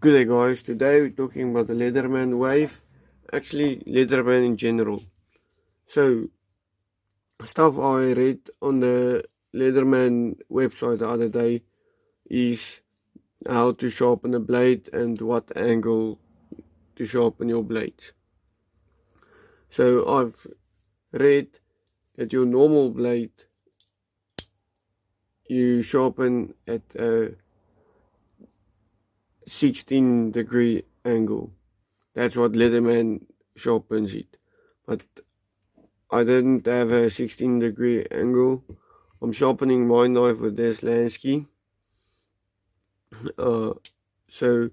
Good day guys, today we're talking about the leatherman wave, actually leatherman in general. So, stuff I read on the leatherman website the other day is how to sharpen a blade and what angle to sharpen your blades. So I've read that your normal blade you sharpen at a 16-degree angle. That's what leatherman sharpens it. But I didn't have a 16-degree angle. I'm sharpening my knife with this Lansky. So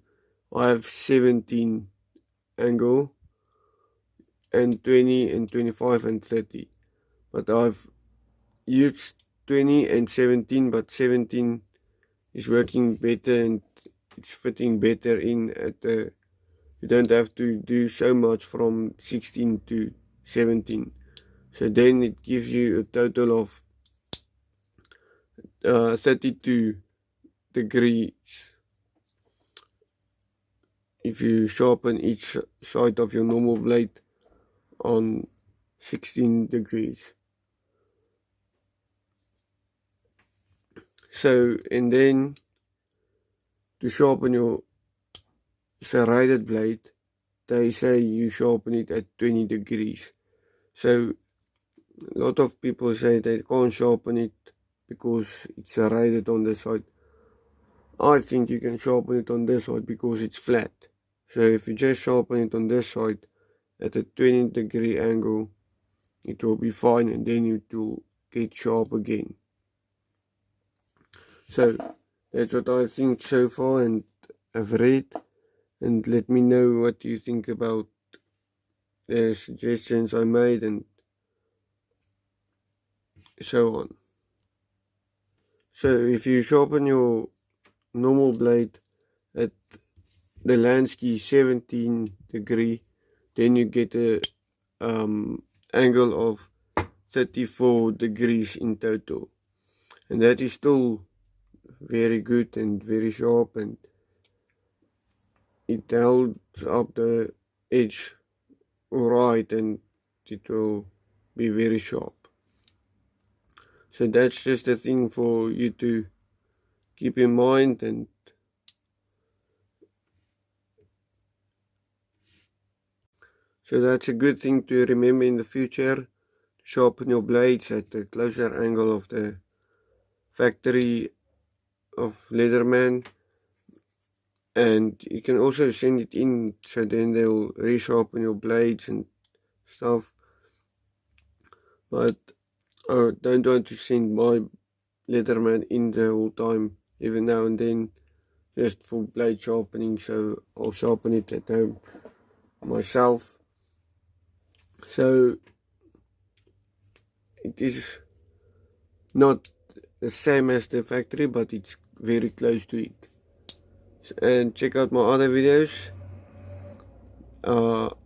I have 17 angle and 20 and 25 and 30. But I've used 20 and 17, but 17 is working better and it's fitting better in at the, you don't have to do so much from 16 to 17. So then it gives you a total of 32 degrees if you sharpen each side of your normal blade on 16 degrees. So, and then to sharpen your serrated blade, they say you sharpen it at 20 degrees. So a lot of people say they can't sharpen it because it's serrated on this side. I think you can sharpen it on this side because it's flat. So if you just sharpen it on this side at a 20-degree angle, it will be fine and then it will get sharp again. So that's what I think so far and I've read, and let me know what you think about the suggestions I made and so on. So if you sharpen your normal blade at the Lansky 17 degree, then you get a angle of 34 degrees in total, and that is still very good and very sharp, and it holds up the edge right and it will be very sharp. So that's just a thing for you to keep in mind, and so that's a good thing to remember in the future. Sharpen your blades at the closer angle of the factory of Leatherman, and you can also send it in so then they'll resharpen your blades and stuff. But I don't want to send my Leatherman in the whole time, even now and then, just for blade sharpening, so I'll sharpen it at home myself. So it is not the same as the factory, but it's very close to it. And check out my other videos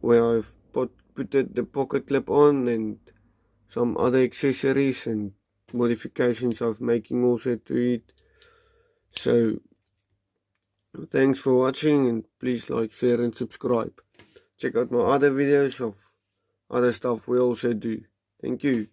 where I've put the pocket clip on and some other accessories and modifications I'm making also to it. So thanks for watching, and please like, share and subscribe. Check out my other videos of other stuff we also do. Thank you.